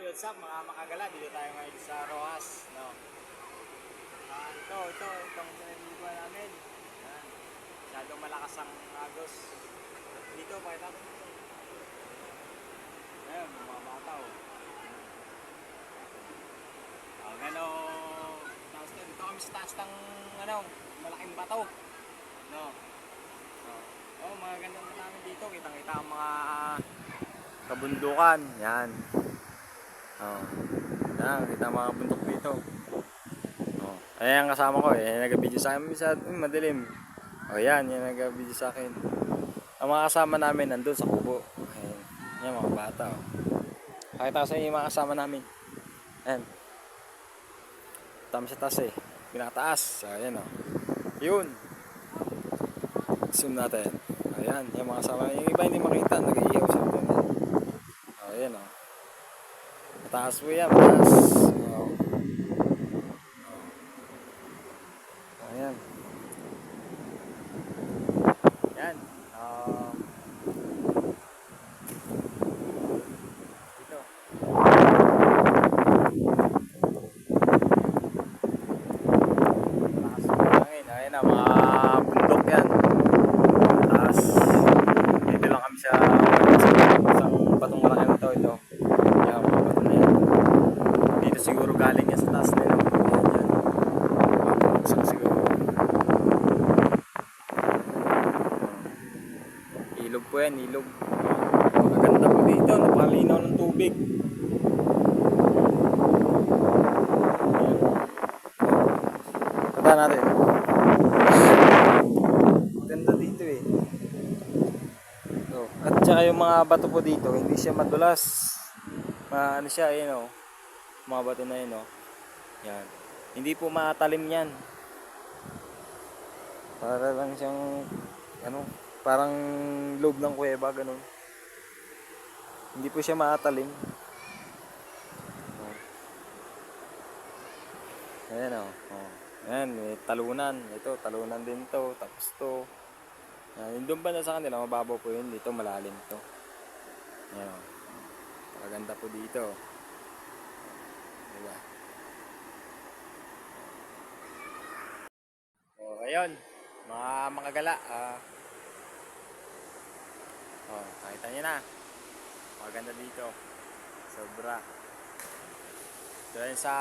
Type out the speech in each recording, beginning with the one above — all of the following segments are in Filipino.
what's up mga makagala? Dito tayo ngayon sa Rojas, no? Itong pinag-iwan namin. Yan. Masyadong malakas ang agos. Dito, pakita ko dito. Ayan, mga bata, oh. Tapos dito kami sa taas ng, malaking bato. No? Mga gandang na namin dito. Kitang-kita ang mga kabundukan. Yan. Yan, kita mga bundok dito. Ayan ang kasama ko, nag-video sa akin sa madilim. Yan nag-video sa akin. Ang mga kasama namin nandun sa kubo. Ayan, yan mga bata. Pakita ko sa inyo yung mga kasama namin. Ayan. Tama sa taas pinakataas. Ayan Yun. Zoom natin. Ayan, yung mga kasama. Yung iba hindi makita, nag-iihaw sa doon. Ayan mataas po yan, mataas. Ayan. Yan. Dito. Mataas po langin. Ayan mga bundok yan. Mataas. Dito lang kami sa isang batong malaki na ito. Yan, mga bato na yan. Dito siguro galing yan sa taas nila. Ilog po yan, ilog. Maganda po dito, napalinaw ng tubig. Kata natin. Maganda dito At saka yung mga bato po dito, hindi siya madulas. Ano siya, mga bato na yun, Yan. Hindi po matalim yan. Para lang siyang, parang loob ng kuweba, ganun. Hindi po siya matalim. Ayan Ayan, may talunan. Ito, talunan din to. Tapos to. Yung doon ba na sa kanila, mababaw po yun. Dito, malalim to. Ayan Maganda po dito. Diba? Ayun. Mga makagala. Nakita nyo na. Maganda dito. Sobra. Ito yun sa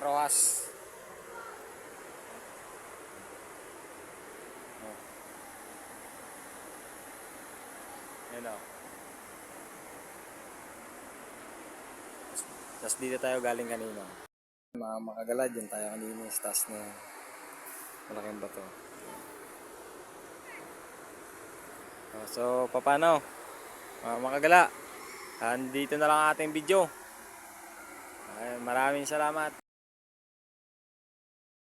Rojas. Yan Tapos dito tayo galing kanina. Mga makagala, dyan tayo kanina sa taas na malaking bato. So, paano? Mga makagala, dito na lang ating video. Maraming salamat.